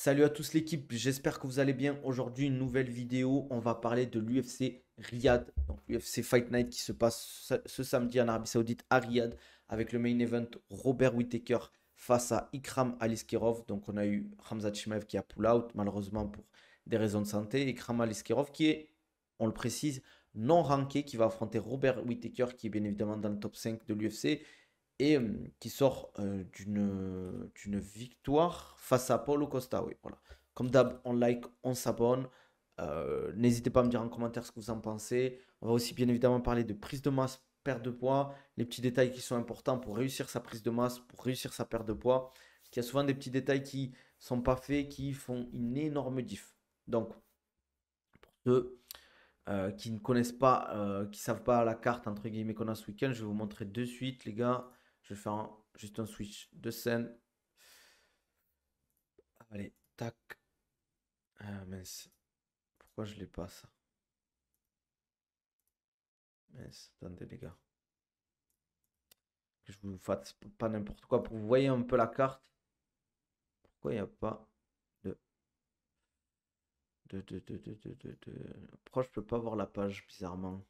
Salut à tous l'équipe, j'espère que vous allez bien. Aujourd'hui, une nouvelle vidéo. On va parler de l'UFC Riyad, donc l'UFC Fight Night qui se passe ce samedi en Arabie Saoudite à Riyad avec le main event Robert Whittaker face à Ikram Aliskerov. Donc on a eu Khamzat Chimaev qui a pull out malheureusement pour des raisons de santé. Ikram Aliskerov qui est, on le précise, non ranké qui va affronter Robert Whittaker qui est bien évidemment dans le top 5 de l'UFC et qui sort d'une victoire face à Paulo Costa. Oui, voilà. Comme d'hab, on like, on s'abonne. N'hésitez pas à me dire en commentaire ce que vous en pensez. On va aussi bien évidemment parler de prise de masse, perte de poids, les petits détails qui sont importants pour réussir sa prise de masse, pour réussir sa perte de poids. Il y a souvent des petits détails qui sont pas faits, qui font une énorme diff. Donc, pour ceux qui ne connaissent pas, qui ne savent pas la carte entre guillemets qu'on a ce week-end, je vais vous montrer de suite, les gars. Je vais faire juste un switch de scène. Allez, tac. Ah mince. Pourquoi je l'ai pas ça? Mince, attendez les gars. Que je vous fasse pas n'importe quoi pour que vous voyez un peu la carte. Pourquoi il n'y a pas de... Pourquoi je peux pas voir la page bizarrement?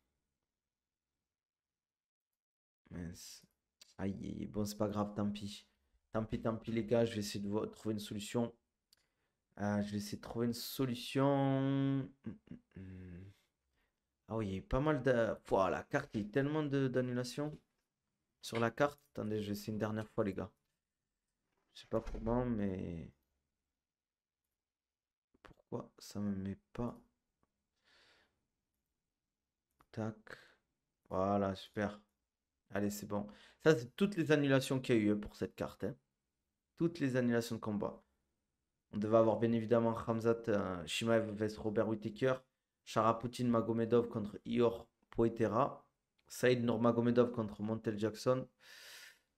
Mince. Aïe, bon c'est pas grave, tant pis. Tant pis les gars, je vais essayer de trouver une solution. Je vais essayer de trouver une solution. Ah oui, il y a eu pas mal de... Pouah, la carte, il y a eu tellement d'annulations sur la carte. Attendez, je vais essayer une dernière fois, les gars. Je sais pas comment, mais... Pourquoi ça me met pas... Tac. Voilà, super. Allez, c'est bon. Ça, c'est toutes les annulations qu'il y a eu pour cette carte, hein. Toutes les annulations de combat. On devait avoir bien évidemment Khamzat Chimaev vs Robert Whittaker, Sharapoutin Magomedov contre Ior Poetera, Saïd Nurmagomedov contre Montel Jackson.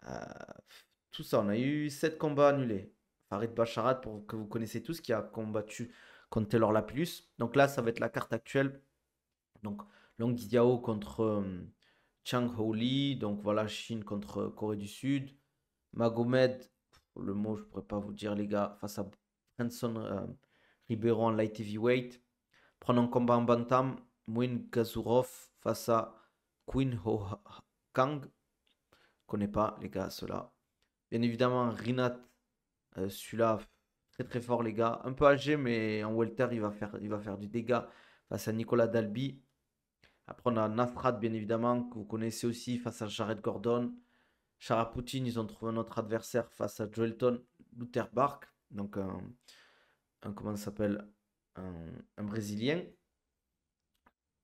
Euh, Tout ça, on a eu 7 combats annulés. Farid Basharat, pour que vous connaissez tous, qui a combattu contre Taylor Lapillus. Donc là, ça va être la carte actuelle. Donc Long Yao contre Chang Ho Lee. Donc voilà, Chine contre Corée du Sud. Magomed, le mot, je pourrais pas vous dire, les gars, face à Branson Ribeiro en light heavyweight. Prenons combat en bantam. Muin Gazurov face à Queen Ho Kang. Je connais pas, les gars, ceux-là. Bien évidemment, Rinat, celui-là, très très fort, les gars. Un peu âgé, mais en welter, il va faire du dégât face à Nicolas Dalby. Après, on a Nafrat, bien évidemment, que vous connaissez aussi, face à Jared Gordon. Sharapoutin, ils ont trouvé un autre adversaire face à Joelton Lutterbach. Donc, comment ça s'appelle? Un Brésilien.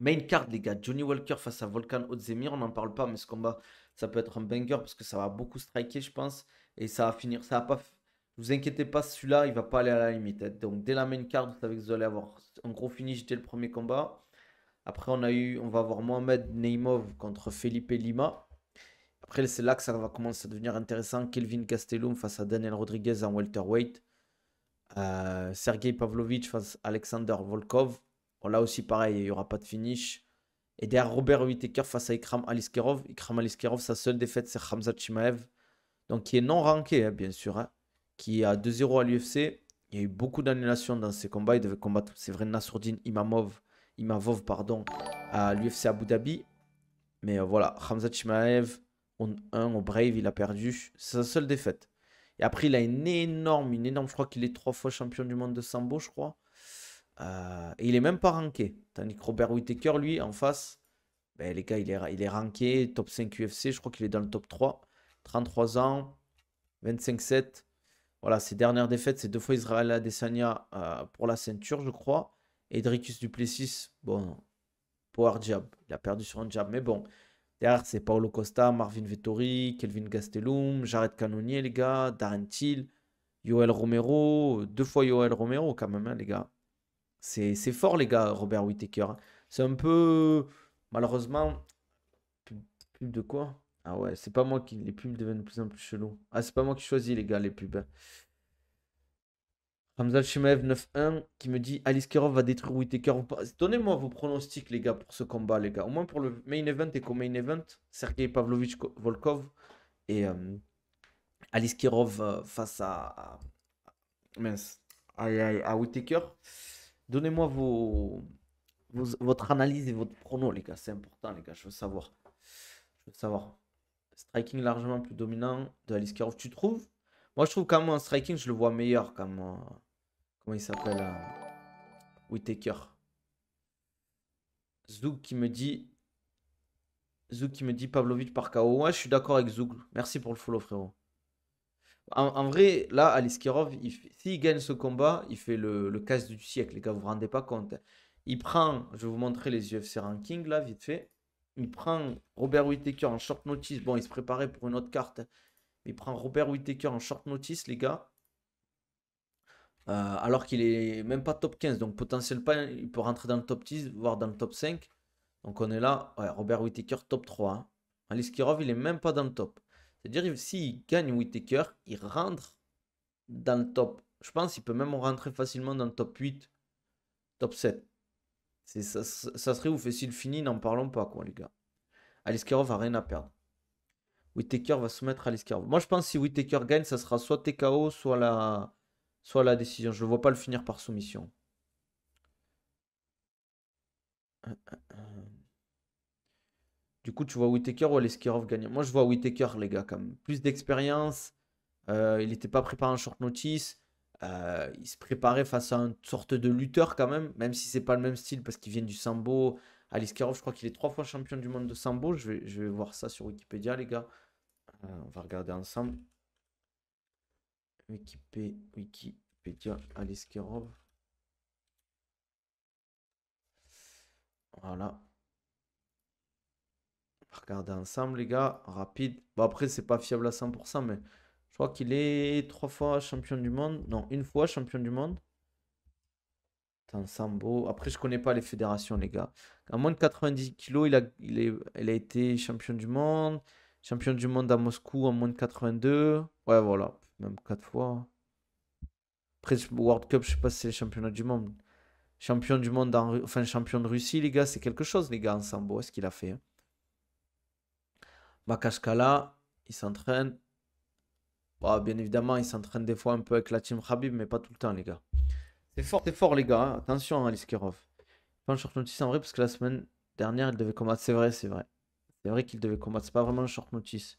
Main card, les gars. Johnny Walker face à Volkan Ozdemir. On n'en parle pas, mais ce combat, ça peut être un banger parce que ça va beaucoup striker, je pense. Et ça va finir. Ça va pas. Ne vous inquiétez pas, celui-là, il va pas aller à la limite, hein. Donc, dès la main card, vous savez que vous allez avoir un gros finish dès le premier combat. Après, on va avoir Mohamed Neymov contre Felipe Lima. Après, c'est là que ça va commencer à devenir intéressant. Kelvin Gastelum face à Daniel Rodriguez en welterweight. Sergei Pavlovich face à Alexander Volkov. Bon, là aussi, pareil, il n'y aura pas de finish. Et derrière Robert Whittaker face à Ikram Aliskerov. Ikram Aliskerov, sa seule défaite, c'est Khamzat Chimaev. Donc, qui est non ranké, hein, bien sûr. Hein, qui est à 2-0 à l'UFC. Il y a eu beaucoup d'annulations dans ces combats. Il devait combattre, c'est vrai, Nassourdine Imavov pardon, à l'UFC Abu Dhabi. Mais voilà, Khamzat Chimaev, 1 au Brave, il a perdu. C'est sa seule défaite. Et après, il a une énorme, je crois qu'il est 3 fois champion du monde de Sambo, je crois. Et il est même pas ranké. Tandis que Robert Whittaker, lui, en face, ben, les gars, il est ranké, top 5 UFC, je crois qu'il est dans le top 3. 33 ans, 25-7. Voilà, ses dernières défaites, c'est 2 fois Israël Adesanya pour la ceinture, je crois. Et Dricus Duplessis, bon, power jab. Il a perdu sur un jab, mais bon. Derrière, c'est Paulo Costa, Marvin Vettori, Kelvin Gastelum, Jared Cannonier, les gars, Darren Till, Yoel Romero, 2 fois Yoel Romero quand même, hein, les gars. C'est fort, les gars, Robert Whittaker, hein. C'est un peu, malheureusement, pub, pub de quoi? Ah ouais, c'est pas moi qui... Les pubs deviennent de plus en plus chelous. Ah, c'est pas moi qui choisis, les gars, les pubs, hein. Hamza Chimaev 9-1 qui me dit Alice Kirov va détruire Whittaker ou pas. Donnez-moi vos pronostics, les gars, pour ce combat, les gars. Au moins pour le main event et co-main event, Sergei Pavlovich Volkov et Alice Kirov face à mince. Aïe, aïe, à Whittaker. Donnez-moi votre analyse et votre prono, les gars. C'est important, les gars. Je veux savoir. Je veux savoir. Striking largement plus dominant de Aliskerov, tu trouves? Moi, je trouve quand même en striking, je le vois meilleur comme. Comment il s'appelle Whittaker. Zouk qui me dit. Zouk qui me dit Pavlovich par KO. Ouais, je suis d'accord avec Zouk. Merci pour le follow, frérot. En vrai, là, Aliskerov, s'il gagne ce combat, il fait le casse du siècle, les gars, vous vous rendez pas compte. Il prend, je vais vous montrer les UFC rankings, là, vite fait. Il prend Robert Whittaker en short notice. Bon, il se préparait pour une autre carte. Il prend Robert Whittaker en short notice, les gars. Alors qu'il est même pas top 15. Donc, potentiellement, il peut rentrer dans le top 10, voire dans le top 5. Donc, on est là. Ouais, Robert Whittaker, top 3. Hein. Aliskerov, il est même pas dans le top. C'est-à-dire, s'il gagne Whittaker, il rentre dans le top. Je pense qu'il peut même rentrer facilement dans le top 8, top 7. Ça serait ouf. Et s'il finit, n'en parlons pas, quoi, les gars. Aliskerov a rien à perdre. Whittaker va soumettre Aliskerov. Moi, je pense que si Whittaker gagne, ça sera soit TKO, soit la décision. Je ne le vois pas le finir par soumission. Du coup, tu vois Whittaker ou Aliskerov gagner? Moi, je vois Whittaker, les gars, quand même. Plus d'expérience. Il n'était pas préparé en short notice. Il se préparait face à une sorte de lutteur quand même si c'est pas le même style parce qu'il vient du sambo. Aliskerov, je crois qu'il est 3 fois champion du monde de sambo. Je vais voir ça sur Wikipédia, les gars. On va regarder ensemble. Wikipédia, Aliskerov. Voilà. On va regarder ensemble, les gars. Rapide. Bon, après, c'est pas fiable à 100%, mais je crois qu'il est 3 fois champion du monde. Non, une fois champion du monde. Attends, sambo. Après, je connais pas les fédérations, les gars. À moins de 90 kilos, il a été champion du monde. Champion du monde à Moscou en moins de 82. Ouais, voilà. Même 4 fois. Après, World Cup, je sais pas si c'est les championnats du monde. Champion du monde, enfin champion de Russie, les gars, c'est quelque chose, les gars, en sambo. Est-ce qu'il a fait? Hein. Makashkala, il s'entraîne. Bon, bien évidemment, il s'entraîne des fois un peu avec la team Khabib, mais pas tout le temps, les gars. C'est fort, les gars. Hein. Attention, hein, Liskerov. Pas un short notice en vrai, parce que la semaine dernière, il devait combattre. C'est vrai, c'est vrai. C'est vrai qu'il devait combattre. C'est pas vraiment un short notice.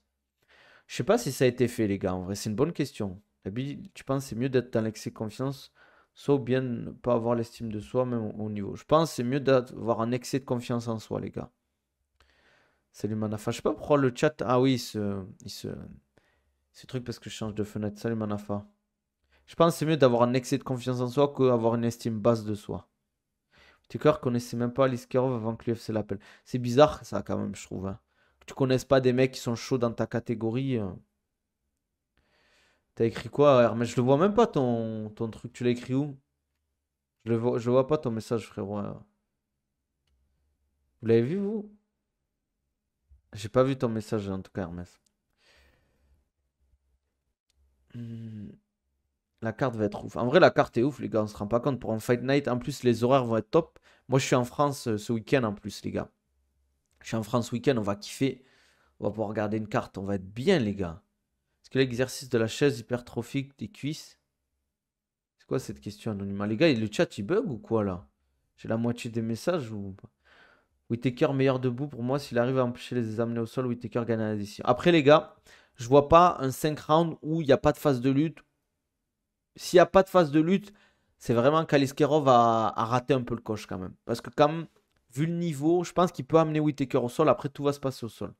Je sais pas si ça a été fait, les gars. En vrai, c'est une bonne question. Tu penses que c'est mieux d'être dans l'excès de confiance, soit ou bien ne pas avoir l'estime de soi, même au niveau. Je pense que c'est mieux d'avoir un excès de confiance en soi, les gars. Salut Manafa. Je sais pas pourquoi le chat. Ah oui, ce truc parce que je change de fenêtre. Salut Manafa. Je pense que c'est mieux d'avoir un excès de confiance en soi qu'avoir une estime basse de soi. Tucker connaissait même pas Liskerov avant que l'UFC l'appelle. C'est bizarre ça quand même, je trouve. Hein. Que tu connaisses pas des mecs qui sont chauds dans ta catégorie. T'as écrit quoi, Hermès? Je le vois même pas ton truc. Tu l'as écrit où? Je le vois pas ton message, frérot. Hein. Vous l'avez vu, vous? J'ai pas vu ton message en tout cas, Hermès. Hmm. La carte va être ouf. En vrai, la carte est ouf, les gars. On se rend pas compte. Pour un Fight Night, en plus, les horaires vont être top. Moi, je suis en France ce week-end en plus, les gars. Je suis en France ce week-end. On va kiffer. On va pouvoir regarder une carte. On va être bien, les gars. Est-ce que l'exercice de la chaise hypertrophique des cuisses? C'est quoi cette question anonyme? Les gars, le chat il bug ou quoi là? J'ai la moitié des messages ou pas? Whittaker meilleur debout pour moi. S'il arrive à empêcher les amener au sol, Whittaker gagne la décision. Après, les gars, je vois pas un 5 rounds où il n'y a pas de phase de lutte. S'il n'y a pas de phase de lutte, c'est vraiment qu'Aliskerov a raté un peu le coche quand même. Parce que, quand même, vu le niveau, je pense qu'il peut amener Whittaker au sol. Après, tout va se passer au sol.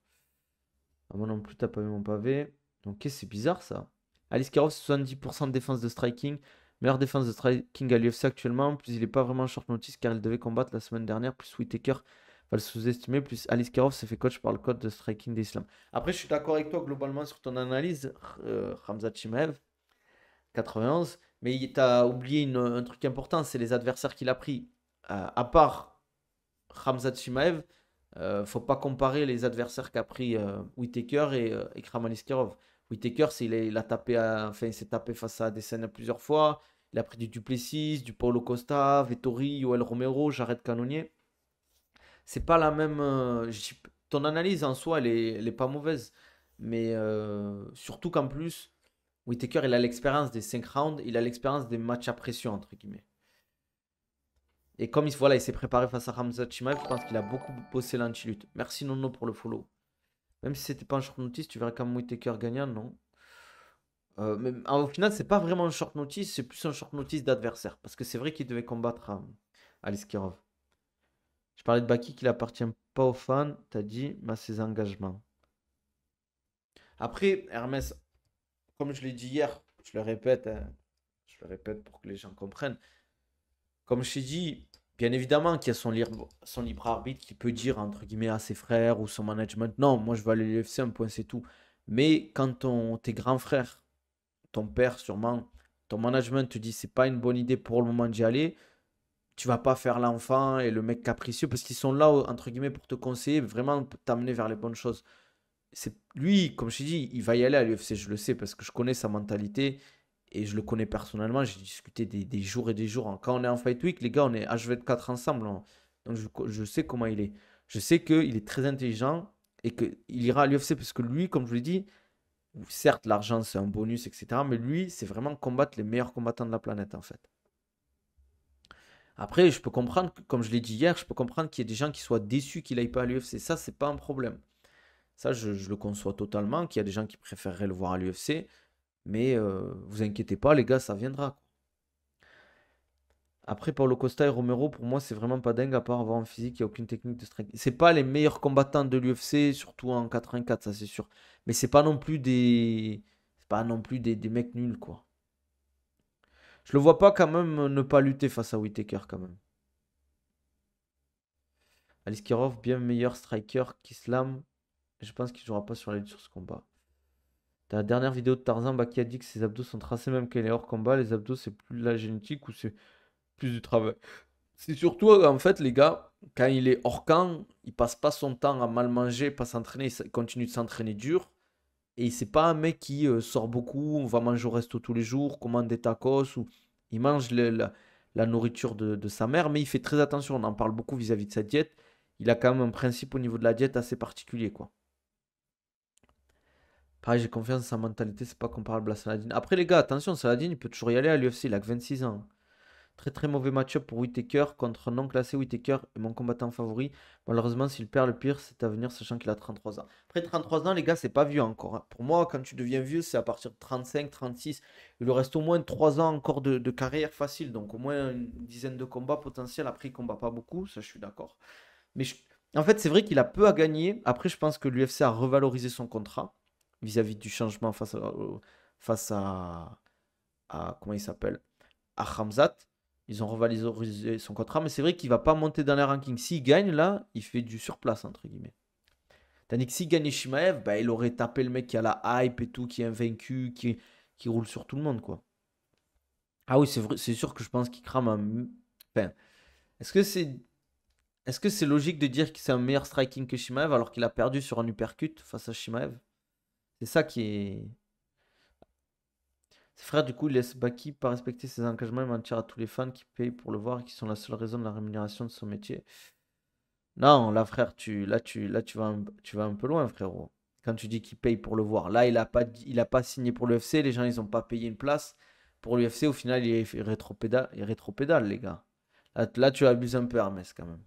Ah, moi non plus, t'as pas vu mon pavé. Ok, c'est bizarre ça. Alice Karov, 70% de défense de striking. Meilleure défense de striking à l'UFC actuellement. Plus il n'est pas vraiment short notice car il devait combattre la semaine dernière. Plus Whittaker va le sous-estimer. Plus Alice Karov s'est fait coach par le code de striking d'Islam. Après, je suis d'accord avec toi globalement sur ton analyse, Khamzat Chimaev, 91. Mais tu as oublié un truc important, c'est les adversaires qu'il a pris. À part Khamzat Chimaev, faut pas comparer les adversaires qu'a pris Whittaker et Khamzat Aliskerov. Whittaker, il a tapé enfin, il s'est tapé face à Adesanya plusieurs fois. Il a pris du Duplessis, du Paulo Costa, Vettori, Yoel Romero, Jared Cannonier. C'est pas la même. Ton analyse en soi, elle est pas mauvaise. Mais surtout qu'en plus, Whittaker, il a l'expérience des 5 rounds, il a l'expérience des matchs à pression, entre guillemets. Et comme voilà, il s'est préparé face à Khamzat Chimaev, je pense qu'il a beaucoup bossé l'anti-lutte. Merci Nono pour le follow. Même si c'était pas un short notice, tu verrais quand même Whittaker gagnant, non? Mais au final, c'est pas vraiment un short notice, c'est plus un short notice d'adversaire. Parce que c'est vrai qu'il devait combattre Aliskirov. Je parlais de Baki qu'il appartient pas aux fans, t'as dit, mais à ses engagements. Après, Hermès, comme je l'ai dit hier, je le répète, hein, je le répète pour que les gens comprennent. Comme je t'ai dit, bien évidemment qu'il y a son libre arbitre qui peut dire entre guillemets à ses frères ou son management, non, moi je vais aller à l'UFC, un point c'est tout. Mais quand tes grands frères, ton père sûrement, ton management te dit c'est pas une bonne idée pour le moment d'y aller, tu vas pas faire l'enfant et le mec capricieux parce qu'ils sont là entre guillemets pour te conseiller, vraiment t'amener vers les bonnes choses. C'est lui, comme je t'ai dit, il va y aller à l'UFC, je le sais parce que je connais sa mentalité et je le connais personnellement. J'ai discuté des jours et des jours. Quand on est en Fight Week, les gars, on est H24 ensemble, hein. Donc je sais comment il est. Je sais qu'il est très intelligent et qu'il ira à l'UFC parce que lui, comme je vous l'ai dit, certes, l'argent c'est un bonus, etc. Mais lui, c'est vraiment combattre les meilleurs combattants de la planète en fait. Après, je peux comprendre, comme je l'ai dit hier, je peux comprendre qu'il y ait des gens qui soient déçus qu'il aille pas à l'UFC. Ça, c'est pas un problème. Ça, je le conçois totalement, qu'il y a des gens qui préféreraient le voir à l'UFC. Mais vous inquiétez pas, les gars, ça viendra. Après, Paulo Costa et Romero, pour moi, c'est vraiment pas dingue à part avoir un physique, il n'y a aucune technique de striking. C'est pas les meilleurs combattants de l'UFC, surtout en 84, ça c'est sûr. Mais c'est pas non plus des. C'est pas non plus des mecs nuls, quoi. Je le vois pas quand même ne pas lutter face à Whittaker, quand même. Aliskirov, bien meilleur striker qu'Islam. Je pense qu'il jouera pas sur la lutte sur ce combat. Dans la dernière vidéo de Tarzan, Baki a dit que ses abdos sont tracés même qu'elle est hors combat. Les abdos, c'est plus de la génétique ou c'est plus du travail? C'est surtout, en fait, les gars, quand il est hors camp, il passe pas son temps à mal manger, pas s'entraîner, il continue de s'entraîner dur. Et c'est pas un mec qui sort beaucoup, on va manger au resto tous les jours, commande des tacos, ou il mange la nourriture de sa mère, mais il fait très attention, on en parle beaucoup vis-à-vis de sa diète. Il a quand même un principe au niveau de la diète assez particulier, quoi. Pareil, j'ai confiance en sa mentalité, c'est pas comparable à Saladin. Après, les gars, attention, Saladin, il peut toujours y aller à l'UFC, il a que 26 ans. Très très mauvais match-up pour Whittaker contre non classé. Whittaker est mon combattant favori. Malheureusement, s'il perd, le pire, c'est à venir, sachant qu'il a 33 ans. Après 33 ans, les gars, c'est pas vieux encore, hein. Pour moi, quand tu deviens vieux, c'est à partir de 35, 36. Il lui reste au moins 3 ans encore de carrière facile. Donc au moins une dizaine de combats potentiels. Après, il combat pas beaucoup, ça je suis d'accord. Mais en fait, c'est vrai qu'il a peu à gagner. Après, je pense que l'UFC a revalorisé son contrat vis-à-vis du changement face à comment il s'appelle? À Khamzat. Ils ont revalorisé son contrat, mais c'est vrai qu'il va pas monter dans les rankings. S'il gagne, là, il fait du surplace, entre guillemets. Tandis que s'il gagnait Shimaev, bah, il aurait tapé le mec qui a la hype et tout, qui est invaincu, qui roule sur tout le monde, quoi. Ah oui, c'est vrai, c'est sûr que je pense qu'il crame un. Enfin, est-ce que c'est est-ce que c'est logique de dire que c'est un meilleur striking que Shimaev alors qu'il a perdu sur un uppercut face à Shimaev? C'est ça qui est. Ses frères, du coup, il laisse Baki pas respecter ses engagements et mentir à tous les fans qui payent pour le voir et qui sont la seule raison de la rémunération de son métier. Non, là, frère, tu vas un peu loin, frérot. Quand tu dis qu'il paye pour le voir. Là, il a pas signé pour l'UFC. Les gens, ils ont pas payé une place pour l'UFC. Au final, il rétropédale, les gars. Là, tu abuses un peu, Hermès, quand même.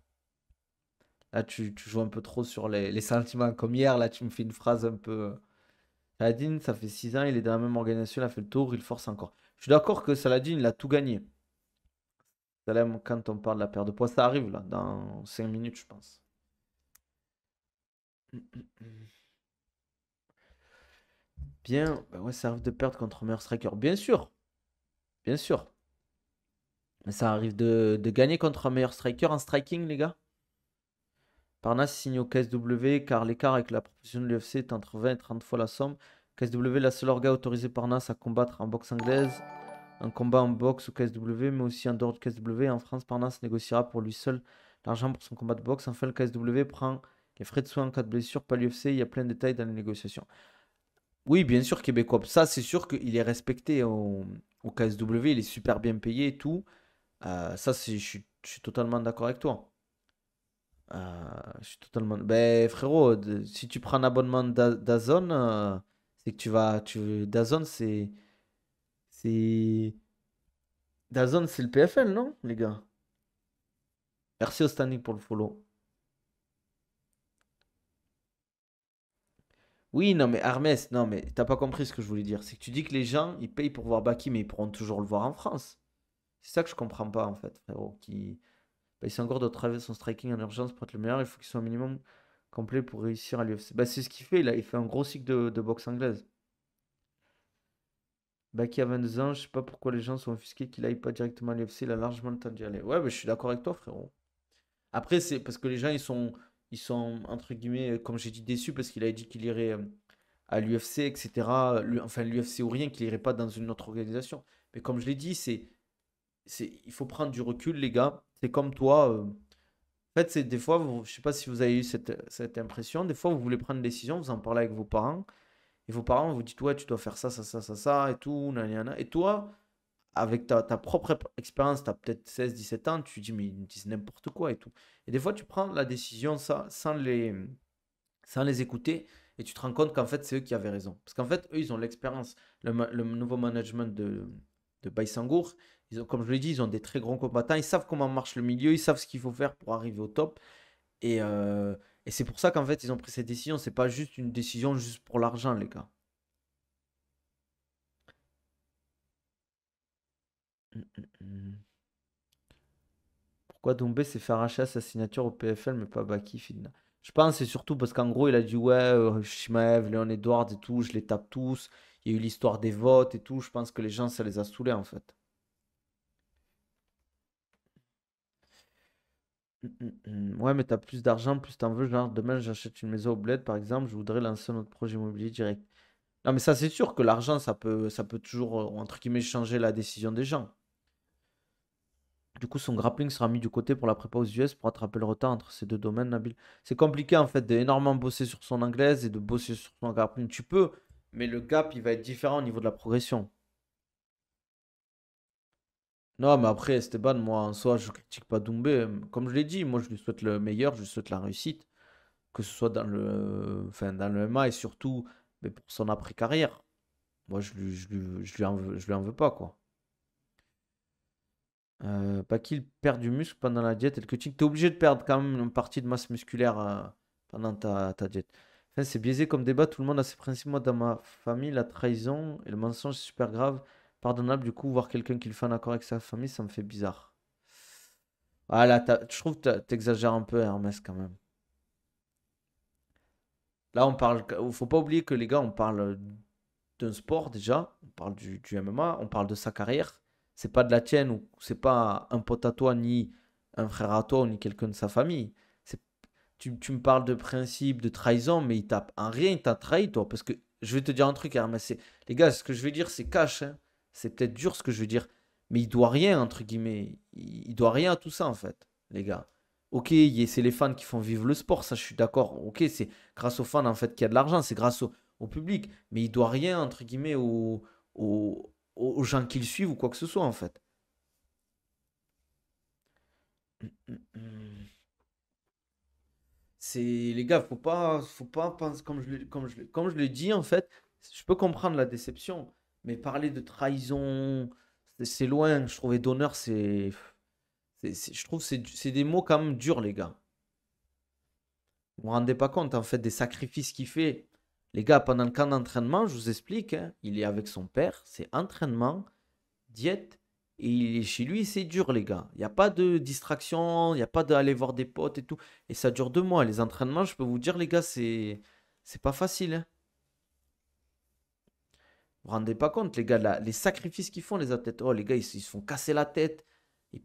Là, tu joues un peu trop sur les sentiments. Comme hier, là, tu me fais une phrase un peu. Saladin, ça fait 6 ans, il est dans la même organisation, il a fait le tour, il force encore. Je suis d'accord que Saladin, il a tout gagné. Salem, quand on parle de la perte de poids, ça arrive là, dans 5 minutes, je pense. Bien, bah ouais, ça arrive de perdre contre un meilleur striker. Bien sûr, bien sûr. Mais ça arrive de gagner contre un meilleur striker en striking, les gars. Parnas signe au KSW car l'écart avec la proposition de l'UFC est entre 20 et 30 fois la somme. KSW, la seule orga autorisée par NAS à combattre en boxe anglaise. Un combat en boxe au KSW, mais aussi en dehors du KSW. En France, Parnas négociera pour lui seul l'argent pour son combat de boxe. Enfin, le KSW prend les frais de soins en cas de blessure, pas l'UFC. Il y a plein de détails dans les négociations. Oui, bien sûr, québécois. Ça, c'est sûr qu'il est respecté au KSW. Il est super bien payé et tout. Ça, je suis totalement d'accord avec toi. Je suis totalement. Ben, frérot, si tu prends un abonnement DAZN, c'est que DAZN, c'est. C'est. Dazone, c'est le PFL, non, les gars? Merci au standing pour le follow. Oui, non, mais Hermès, non, mais t'as pas compris ce que je voulais dire. C'est que tu dis que les gens, ils payent pour voir Baki, mais ils pourront toujours le voir en France. C'est ça que je comprends pas, en fait, frérot. Qui paye encore de travailler son striking en urgence pour être le meilleur. Il faut qu'il soit un minimum complet pour réussir à l'UFC. Bah, c'est ce qu'il fait, là. Il fait un gros cycle de boxe anglaise. Baki a 22 ans, je sais pas pourquoi les gens sont offusqués qu'il aille pas directement à l'UFC. Il a largement le temps d'y aller. Ouais, mais je suis d'accord avec toi, frérot. Après, c'est parce que les gens, ils sont entre guillemets, comme j'ai dit, déçus parce qu'il avait dit qu'il irait à l'UFC, etc. Enfin, l'UFC ou rien, qu'il irait pas dans une autre organisation. Mais comme je l'ai dit, il faut prendre du recul, les gars. C'est comme toi. En fait, c'est des fois, je sais pas si vous avez eu cette impression, des fois, vous voulez prendre une décision, vous en parlez avec vos parents, et vos parents vous disent, ouais, tu dois faire ça, ça, ça, ça, ça, et tout, nanana. Et toi, avec ta propre expérience, tu as peut-être 16, 17 ans, tu te dis, mais ils me disent n'importe quoi et tout. Et des fois, tu prends la décision ça, sans les écouter, et tu te rends compte qu'en fait, c'est eux qui avaient raison. Parce qu'en fait, eux, ils ont l'expérience. Le nouveau management de Baïsangour, comme je l'ai dit, ils ont des très grands combattants, ils savent comment marche le milieu, ils savent ce qu'il faut faire pour arriver au top. Et, euh, et c'est pour ça qu'en fait, ils ont pris cette décision. C'est pas juste une décision juste pour l'argent, les gars. Hum, hum, hum. Pourquoi Doumbé s'est fait arracher à sa signature au PFL, mais pas Baki, Fidna? Je pense c'est surtout parce qu'en gros, il a dit ouais, Shimaev, Léon Edwards et tout, je les tape tous. Il y a eu l'histoire des votes et tout. Je pense que les gens, ça les a saoulés en fait. Ouais, mais t'as plus d'argent, plus t'en veux. Genre, demain, j'achète une maison au bled, par exemple, je voudrais lancer notre projet immobilier direct. Non, mais ça, c'est sûr que l'argent, ça peut toujours, entre guillemets, changer la décision des gens. Du coup, son grappling sera mis du côté pour la prépa aux US pour attraper le retard entre ces deux domaines, Nabil. C'est compliqué en fait d'énormément bosser sur son anglaise et de bosser sur son grappling. Tu peux, mais le gap, il va être différent au niveau de la progression. Non, mais après, Esteban, moi, en soi, je critique pas Doumbé. Comme je l'ai dit, moi, je lui souhaite le meilleur, je lui souhaite la réussite, que ce soit enfin, dans le MMA et surtout mais pour son après-carrière. Moi, je lui en veux pas, quoi. Pas qu'il perd du muscle pendant la diète et le cutting. Tu es obligé de perdre quand même une partie de masse musculaire pendant ta diète. Enfin, c'est biaisé comme débat, tout le monde a ses principes. Moi, dans ma famille, la trahison et le mensonge, c'est super grave. Pardonnable, du coup, voir quelqu'un qui le fait en accord avec sa famille, ça me fait bizarre. Ah là, je trouve que t'exagères un peu, Hermès, quand même. Là, faut pas oublier que les gars, on parle d'un sport déjà, on parle du MMA, on parle de sa carrière. C'est pas de la tienne ou c'est pas un pote à toi, ni un frère à toi, ni quelqu'un de sa famille. C'est, tu me parles de principe, de trahison, mais en rien, il t'a trahi, toi. Parce que je vais te dire un truc, Hermès, les gars, ce que je vais dire, c'est cash, hein. C'est peut-être dur ce que je veux dire, mais il doit rien, entre guillemets. Il doit rien à tout ça, en fait, les gars. Ok, c'est les fans qui font vivre le sport, ça je suis d'accord. Ok, c'est grâce aux fans en fait qu'il y a de l'argent, c'est grâce au public. Mais il doit rien, entre guillemets, aux gens qui le suivent ou quoi que ce soit, en fait. C'est, les gars, faut pas penser, comme je l'ai dit, en fait, je peux comprendre la déception, mais parler de trahison, c'est loin, je trouvais d'honneur, je trouve que c'est des mots quand même durs, les gars. Vous vous rendez pas compte, en fait, des sacrifices qu'il fait. Les gars, pendant le camp d'entraînement, je vous explique, hein, il est avec son père, c'est entraînement, diète, et il est chez lui, c'est dur, les gars. Il n'y a pas de distraction, il n'y a pas d'aller voir des potes et tout. Et ça dure 2 mois. Les entraînements, je peux vous dire, les gars, c'est pas facile, hein. Vous vous rendez pas compte, les gars, les sacrifices qu'ils font, les athlètes. Oh, les gars, ils se font casser la tête.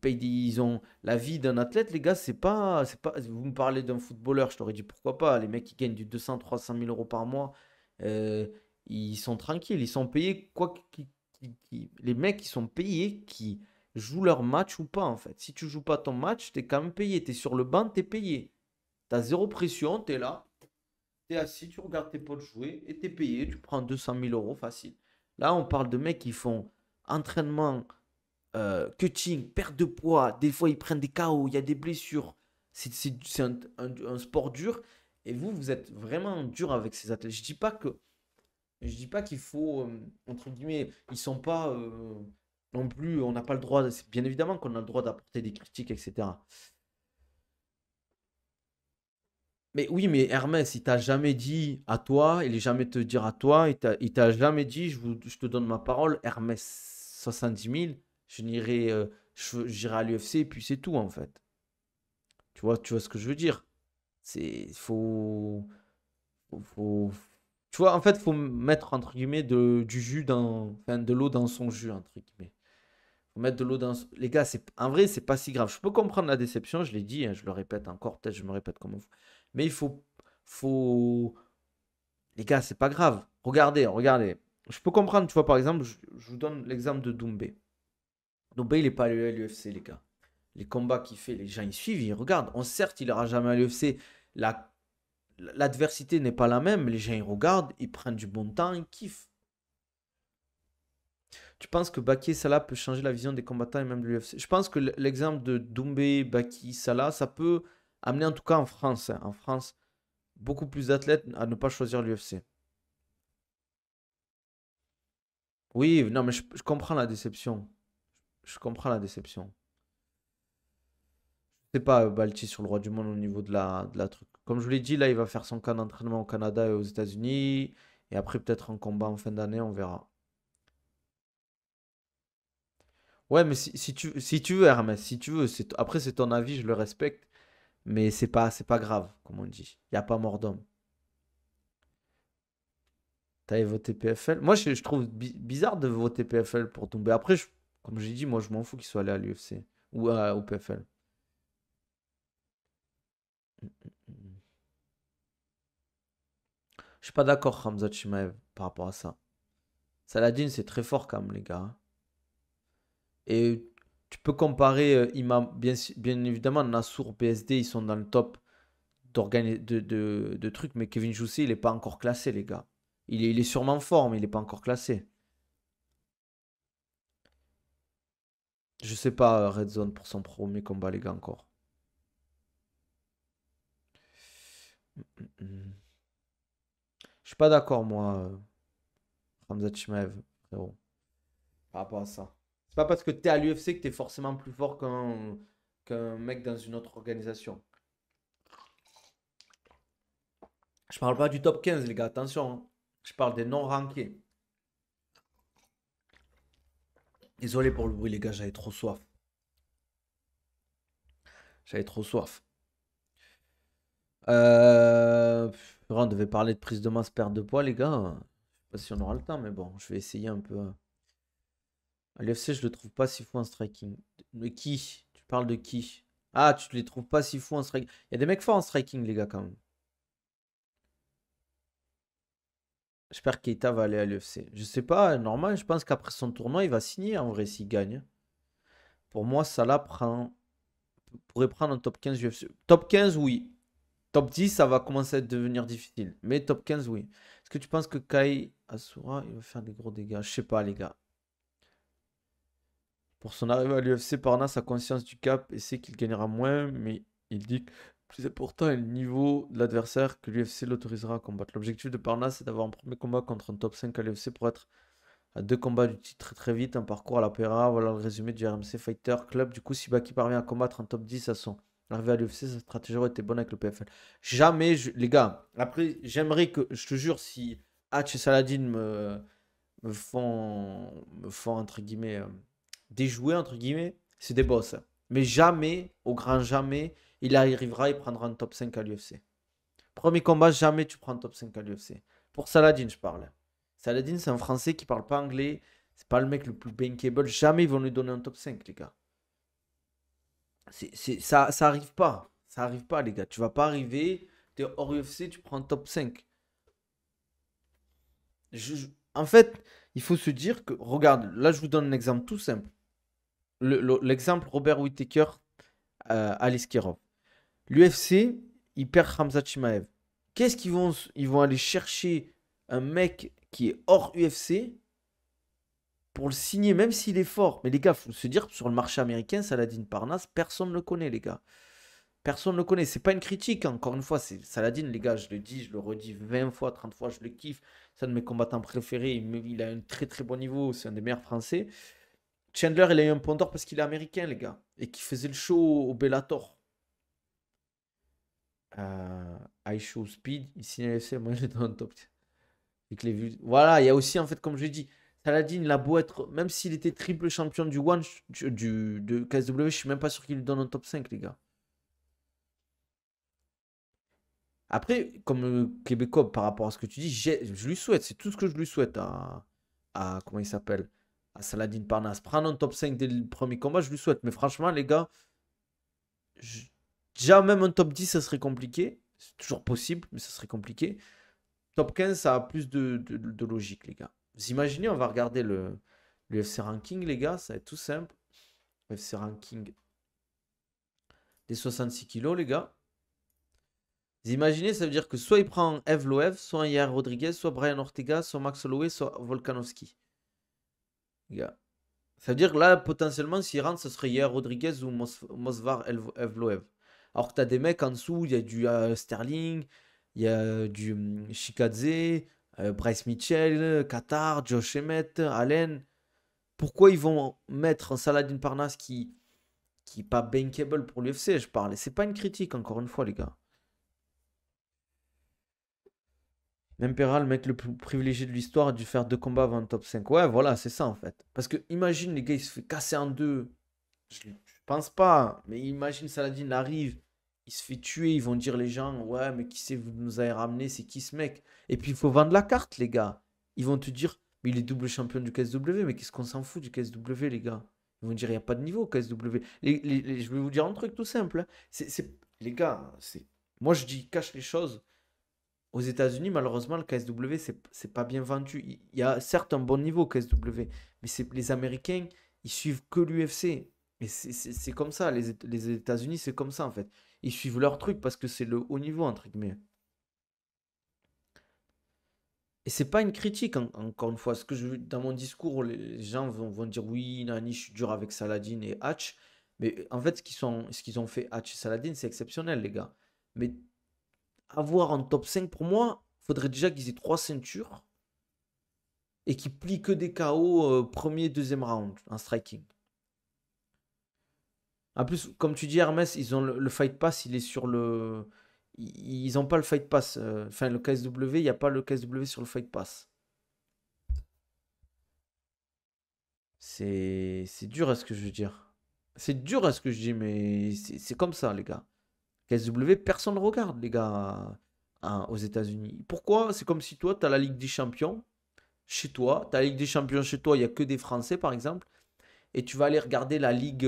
Ils ont la vie d'un athlète, les gars, c'est pas. Vous me parlez d'un footballeur, je t'aurais dit pourquoi pas. Les mecs qui gagnent du 200, 300 000 euros par mois, euh, ils sont tranquilles, ils sont payés. Les mecs, ils sont payés qui jouent leur match ou pas, en fait. Si tu joues pas ton match, t'es quand même payé. T'es sur le banc, t'es payé. T'as zéro pression, t'es là. T'es assis, tu regardes tes potes jouer et t'es payé, tu prends 200 000 € facile. Là, on parle de mecs qui font entraînement, cutting, perte de poids, des fois ils prennent des KO, il y a des blessures. C'est un sport dur et vous êtes vraiment dur avec ces athlètes. Je dis pas que Je dis pas qu'il faut, entre guillemets, ils sont pas non plus, on n'a pas le droit, bien évidemment qu'on a le droit d'apporter des critiques, etc. Mais oui, mais Hermès, il t'a jamais dit à toi, il est jamais te dire à toi, il t'a jamais dit, je te donne ma parole, Hermès 70 000, je n'irai, j'irai à l'UFC et puis c'est tout en fait. Tu vois ce que je veux dire? C'est, faut- tu vois, en fait, faut mettre entre guillemets du jus enfin, de l'eau dans son jus entre guillemets. Faut mettre de l'eau dans, les gars, en vrai, c'est pas si grave. Je peux comprendre la déception, je l'ai dit, hein, je le répète encore, peut-être je me répète comme vous. Mais faut, les gars, c'est pas grave. Regardez. Je peux comprendre, tu vois, par exemple, je vous donne l'exemple de Doumbé. Doumbé, il est pas à l'UFC, les gars. Les combats qu'il fait, les gens, ils suivent, ils regardent. Certes, il n'ira jamais à l'UFC. La, L'adversité n'est pas la même, mais les gens, ils regardent, ils prennent du bon temps, ils kiffent. Tu penses que Baki et Salah peut changer la vision des combattants et même de l'UFC? Je pense que l'exemple de Doumbé, Baki, Salah, ça peut amener, en tout cas en France, hein, en France, beaucoup plus d'athlètes à ne pas choisir l'UFC. Oui, non, mais je comprends la déception. Je comprends la déception. C'est pas Balti sur le roi du monde au niveau de la truc. Comme je vous l'ai dit, là, il va faire son camp d'entraînement au Canada et aux États-Unis. Et après, peut-être un combat en fin d'année, on verra. Ouais, mais si tu veux, Hermès, si tu veux, après, c'est ton avis, je le respecte. Mais c'est pas grave, comme on dit. Il n'y a pas mort d'homme. T'avais voté PFL. Moi, je trouve bizarre de voter PFL pour tomber. Après, comme j'ai dit, moi, je m'en fous qu'il soit allé à l'UFC ou au PFL. Je suis pas d'accord, Hamza Chimaev, par rapport à ça. Saladin, c'est très fort quand même, les gars. Et tu peux comparer Imam, bien évidemment, Nassour, PSD, ils sont dans le top de trucs, mais Kevin Jousset, il n'est pas encore classé, les gars. Il est sûrement fort, mais il n'est pas encore classé. Je sais pas, Red Zone pour son premier combat, les gars, encore. Mm. Je suis pas d'accord, moi, Hamza Chimaev, frérot, par rapport à ça. C'est pas parce que t'es à l'UFC que t'es forcément plus fort qu'un mec dans une autre organisation. Je parle pas du top 15, les gars, attention, hein. Je parle des non rankés. Désolé pour le bruit, les gars, j'avais trop soif. J'avais trop soif. On devait parler de prise de masse, perte de poids, les gars. Je sais pas si on aura le temps, mais bon, je vais essayer un peu. À l'UFC, je le trouve pas si fou en striking. Mais qui? Tu parles de qui? Ah, tu les trouves pas si fou en striking. Il y a des mecs forts en striking, les gars, quand même. J'espère qu'Eita va aller à l'UFC. Je sais pas, normal, je pense qu'après son tournoi, il va signer en vrai s'il gagne. Pour moi, Salah pourrait prendre un top 15 UFC. Top 15, oui. Top 10, ça va commencer à devenir difficile. Mais top 15, oui. Est-ce que tu penses que Kai Asura, il va faire des gros dégâts? Je sais pas, les gars. Pour son arrivée à l'UFC, Parnas a conscience du cap et sait qu'il gagnera moins, mais il dit que le plus important est le niveau de l'adversaire que l'UFC l'autorisera à combattre. L'objectif de Parnas, c'est d'avoir un premier combat contre un top 5 à l'UFC pour être à 2 combats du titre très vite, un parcours à la PRA. Voilà le résumé du RMC Fighter Club. Du coup, si Baki parvient à combattre un top 10 à son arrivée à l'UFC, sa stratégie aurait été bonne avec le PFL. Jamais, les gars, après, j'aimerais que, je te jure, si Hatch et Saladin me font entre guillemets, déjouer, entre guillemets, c'est des boss, hein. Mais jamais, au grand jamais, il arrivera et prendra un top 5 à l'UFC. Premier combat, jamais tu prends un top 5 à l'UFC. Pour Saladin, je parle. Saladin, c'est un Français qui parle pas anglais. C'est pas le mec le plus bankable. Jamais ils vont lui donner un top 5, les gars. Ça arrive pas. Ça arrive pas, les gars. Tu vas pas arriver, t'es hors UFC, tu prends un top 5. En fait, il faut se dire que, regarde, là, je vous donne un exemple tout simple. L'exemple Robert Whittaker, Alice Kirov. L'UFC, il perd Khamzat Chimaev. Qu'est-ce ils vont aller chercher un mec qui est hors UFC pour le signer, même s'il est fort. Mais les gars, faut se dire, sur le marché américain, Saladin Parnas, personne ne le connaît, les gars. Personne ne le connaît. C'est pas une critique, hein. Encore une fois, c'est Saladin, les gars. Je le dis, je le redis 20 fois, 30 fois, je le kiffe. C'est un de mes combattants préférés. Il a un très très bon niveau. C'est un des meilleurs français. Chandler, il a eu un point d'or parce qu'il est américain, les gars. Et qu'il faisait le show au Bellator. High Show Speed, il signe à l'UFC, moi je l'ai dans le top. Et que les vues. Voilà, il y a aussi, en fait, comme je l'ai dit, Saladin, il a beau être, même s'il était triple champion du One, de KSW, je suis même pas sûr qu'il lui donne un top 5, les gars. Après, comme Québécois, par rapport à ce que tu dis, je lui souhaite, c'est tout ce que je lui souhaite comment il s'appelle, à Saladin Parnasse. Prendre un top 5 dès le premier combat, je lui souhaite. Mais franchement, les gars, je- déjà même un top 10, ça serait compliqué. C'est toujours possible, mais ça serait compliqué. Top 15, ça a plus de logique, les gars. Vous imaginez, on va regarder le UFC Ranking, les gars, ça va être tout simple. UFC Ranking des 66 kilos, les gars. Vous imaginez, ça veut dire que soit il prend Ev Loev, soit un Yair Rodriguez, soit Brian Ortega, soit Max Holloway, soit Volkanovski. Les gars. Ça veut dire que là, potentiellement, s'il rentre, ce serait Yair Rodriguez ou Mosvar Evloev. Alors que tu as des mecs en dessous, il y a du Sterling, il y a du Shikadze, Bryce Mitchell, Qatar, Josh Emmett, Allen. Pourquoi ils vont mettre un Saladin Parnasse qui est pas bankable pour l'UFC, je parle. Et c'est pas une critique, encore une fois, les gars. Même Peral, le mec le plus privilégié de l'histoire, a dû faire 2 combats avant le top 5. Ouais, voilà, c'est ça, en fait. Parce que imagine, les gars, il se fait casser en deux. Je pense pas, mais imagine Saladin arrive, il se fait tuer, ils vont dire les gens, ouais, mais qui c'est vous nous avez ramené, c'est qui ce mec? Et puis il faut vendre la carte, les gars. Ils vont te dire, mais il est double champion du KSW, mais qu'est-ce qu'on s'en fout du KSW, les gars? Ils vont dire, il n'y a pas de niveau au KSW. Je vais vous dire un truc tout simple, hein. Les gars, moi je dis, cache les choses. Aux États-Unis, malheureusement, le KSW, c'est pas bien vendu. Il y a certes un bon niveau au KSW, mais les Américains, ils suivent que l'UFC. Et c'est comme ça. Les États-Unis, c'est comme ça, en fait. Ils suivent leur truc parce que c'est le haut niveau, entre guillemets. Et c'est pas une critique, encore une fois. Dans mon discours, les gens vont dire oui, Nani, je suis dur avec Saladin et Hatch. Mais en fait, ce qu'ils ont fait Hatch et Saladin, c'est exceptionnel, les gars. Mais avoir un top 5, pour moi, faudrait déjà qu'ils aient 3 ceintures et qu'ils plient que des KO premier, deuxième round en striking. En plus, comme tu dis, Hermès, ils ont le Fight Pass, il est sur le. Ils n'ont pas le Fight Pass. Enfin, le KSW, il n'y a pas le KSW sur le Fight Pass. C'est dur à ce que je veux dire. C'est dur à ce que je dis, mais c'est comme ça, les gars. KSW, personne ne regarde, les gars, aux États-Unis. Pourquoi? C'est comme si toi, tu as la Ligue des Champions chez toi. Tu as la Ligue des Champions chez toi, il n'y a que des Français, par exemple. Et tu vas aller regarder la ligue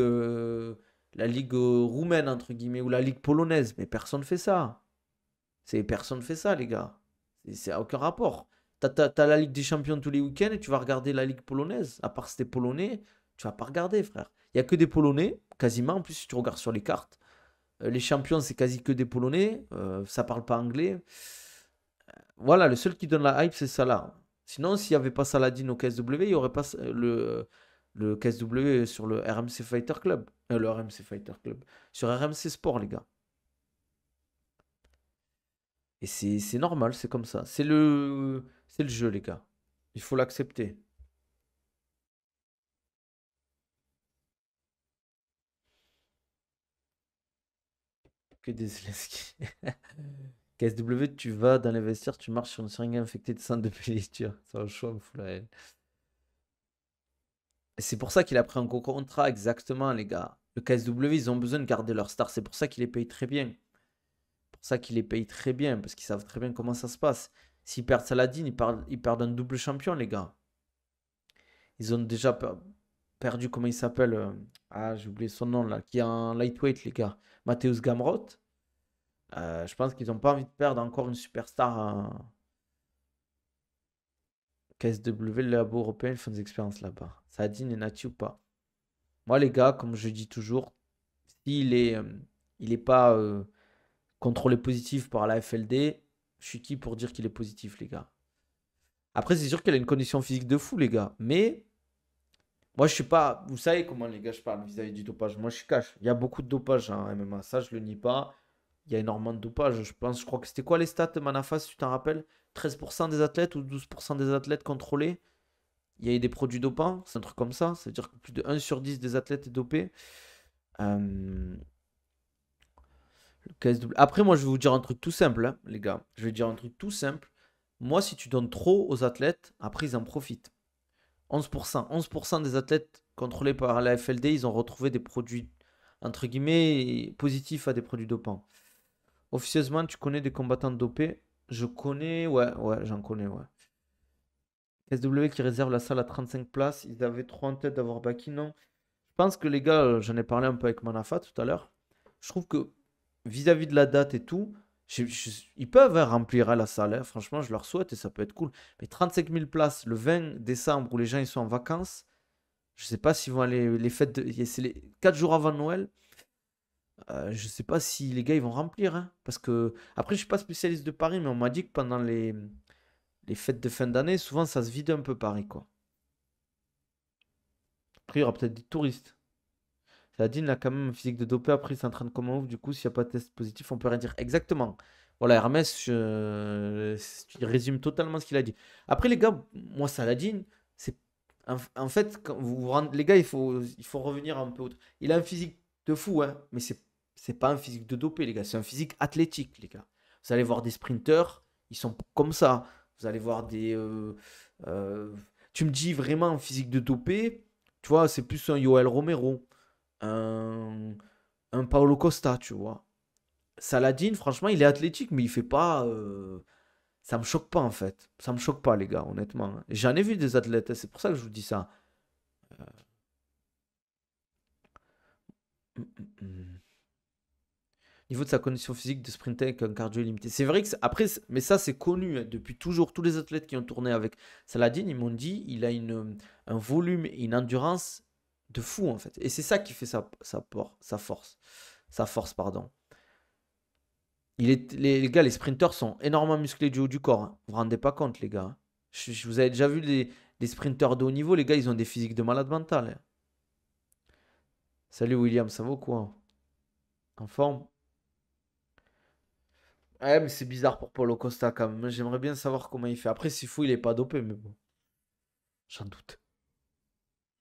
roumaine, entre guillemets, ou la ligue polonaise. Mais personne ne fait ça. Personne ne fait ça, les gars. C'est aucun rapport. T'as la Ligue des Champions tous les week-ends et tu vas regarder la Ligue polonaise. À part si t'es polonais, tu vas pas regarder, frère. Il y a que des Polonais, quasiment. En plus, si tu regardes sur les cartes, les champions, c'est quasi que des Polonais. Ça parle pas anglais. Voilà, le seul qui donne la hype, c'est Salah. Sinon, s'il n'y avait pas Saladin au KSW, il n'y aurait pas le KSW sur le RMC Fighter Club. Le RMC Fighter Club. Sur RMC Sport, les gars. Et c'est normal, c'est comme ça. C'est le jeu, les gars. Il faut l'accepter. Que des Zelensky. KSW, tu vas dans les vestiaires, tu marches sur une seringue infectée de sang de pelliture. C'est un choix, me fout la haine. Et c'est pour ça qu'il a pris un gros contrat, exactement, les gars. Le KSW, ils ont besoin de garder leur star. C'est pour ça qu'il les paye très bien. Pour ça qu'ils les payent très bien, parce qu'ils savent très bien comment ça se passe. S'ils perdent Saladin, ils perdent un double champion, les gars. Ils ont déjà perdu, comment il s'appelle Ah, j'ai oublié son nom, là, qui est en lightweight, les gars. Mateusz Gamrot. Je pense qu'ils n'ont pas envie de perdre encore une superstar KSW, le labo européen, ils font des expériences là-bas. Saladin et Nati ou pas. Moi, les gars, comme je dis toujours, s'il est pas contrôlé positif par la FLD, je suis qui pour dire qu'il est positif, les gars. Après, c'est sûr qu'elle a une condition physique de fou, les gars. Mais Moi, je suis pas. Vous savez comment les gars je parle vis-à-vis du dopage. Moi, je suis cash. Il y a beaucoup de dopage en MMA. Ça, je le nie pas. Il y a énormément de dopage. Je pense, je crois que c'était quoi les stats, Manafas, si tu t'en rappelles? 13% des athlètes ou 12% des athlètes contrôlés. Il y a eu des produits dopants. C'est un truc comme ça. C'est-à-dire que plus de 1 sur 10 des athlètes est dopé. Euh, le KSW. Après, moi, je vais vous dire un truc tout simple, hein, les gars. Je vais dire un truc tout simple. Moi, si tu donnes trop aux athlètes, après, ils en profitent. 11% des athlètes contrôlés par la FLD, ils ont retrouvé des produits, entre guillemets, positifs à des produits dopants. Officieusement, tu connais des combattants dopés? Je connais, ouais, ouais, j'en connais, ouais. SW qui réserve la salle à 35 places, ils avaient trop en tête d'avoir Baki, non? Je pense que les gars, j'en ai parlé un peu avec Manafa tout à l'heure. Je trouve que vis-à-vis de la date et tout, ils peuvent remplir la salle, hein. Franchement, je leur souhaite et ça peut être cool. Mais 35 000 places le 20 décembre où les gens ils sont en vacances, je sais pas s'ils vont aller. Les fêtes c'est les 4 jours avant Noël. Je sais pas si les gars ils vont remplir, hein. Parce que. Après, je suis pas spécialiste de Paris, mais on m'a dit que pendant les fêtes de fin d'année, souvent ça se vide un peu Paris, quoi. Après, il y aura peut-être des touristes. Saladin a quand même un physique de dopé, après il s'entraîne comme un ouf, du coup s'il n'y a pas de test positif, on peut rien dire. Exactement. Voilà, Hermès, il résume totalement ce qu'il a dit. Après les gars, moi Saladin, c'est en fait, quand vous vous rendez, les gars, il faut revenir un peu. Il a un physique de fou, hein, mais c'est pas un physique de dopé, les gars, c'est un physique athlétique, les gars. Vous allez voir des sprinteurs, ils sont comme ça. Vous allez voir des. Euh, tu me dis vraiment un physique de dopé, tu vois, c'est plus un Yoel Romero, un, un Paulo Costa, tu vois. Saladin, franchement, il est athlétique, mais il fait pas. Ça me choque pas, en fait. Ça me choque pas, les gars, honnêtement, hein. J'en ai vu des athlètes, hein, c'est pour ça que je vous dis ça. Hum, hum, hum. Niveau de sa condition physique de sprinter avec un cardio limité. C'est vrai que après, mais ça c'est connu, hein, depuis toujours. Tous les athlètes qui ont tourné avec Saladin, ils m'ont dit il a un volume et une endurance de fou en fait. Et c'est ça qui fait sa force. Sa force, pardon. Les gars, les sprinteurs sont énormément musclés du haut du corps, hein. Vous vous rendez pas compte, les gars, hein. Vous avez déjà vu les sprinteurs de haut niveau, les gars, ils ont des physiques de malade mental, hein. Salut William, ça va ou quoi? En forme? Ouais, mais c'est bizarre pour Paulo Costa quand même. J'aimerais bien savoir comment il fait. Après, s'il faut, il est pas dopé, mais bon, j'en doute.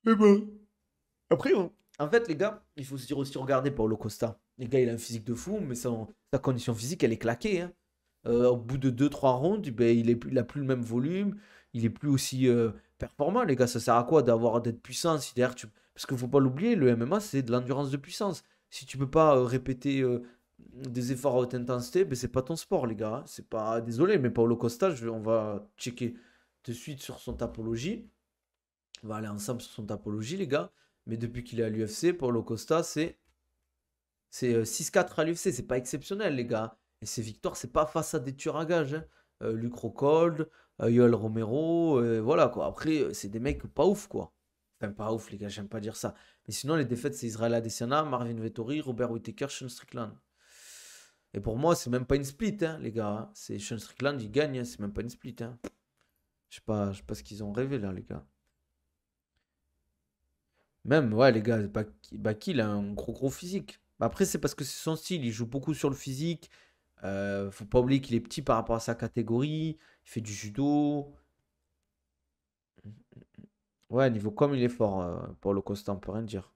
Mais bon. Après, en fait, les gars, il faut se dire aussi, regardez Paulo Costa. Les gars, il a un physique de fou, mais sa condition physique, elle est claquée, hein. Au bout de 2 3 rounds, ben, il a plus le même volume. Il est plus aussi performant, les gars. Ça sert à quoi d'être puissant si derrière Parce qu'il faut pas l'oublier, le MMA, c'est de l'endurance de puissance. Si tu peux pas répéter des efforts à haute intensité, ben, c'est pas ton sport, les gars, hein. C'est pas. Désolé, mais Paulo Costa, on va checker de suite sur son tapologie. On va aller ensemble sur son tapologie, les gars. Mais depuis qu'il est à l'UFC, Paulo Costa, c'est 6-4 à l'UFC. C'est pas exceptionnel, les gars. Et ces victoires, c'est pas face à des tueurs à gages, hein. Luc Rockhold, Yoel Romero, voilà quoi. Après, c'est des mecs pas ouf, quoi. Enfin, pas ouf, les gars, j'aime pas dire ça. Mais sinon, les défaites, c'est Israel Adesanya, Marvin Vettori, Robert Whittaker, Sean Strickland. Et pour moi, c'est même pas une split, hein, les gars, hein. C'est Sean Strickland, il gagne, hein, c'est même pas une split, hein. Je sais pas ce qu'ils ont rêvé là, les gars. Même, ouais, les gars, Baki, il a un gros gros physique. Après, c'est parce que c'est son style, il joue beaucoup sur le physique. Faut pas oublier qu'il est petit par rapport à sa catégorie. Il fait du judo. Ouais, niveau com, il est fort, pour le Costa, on peut rien dire.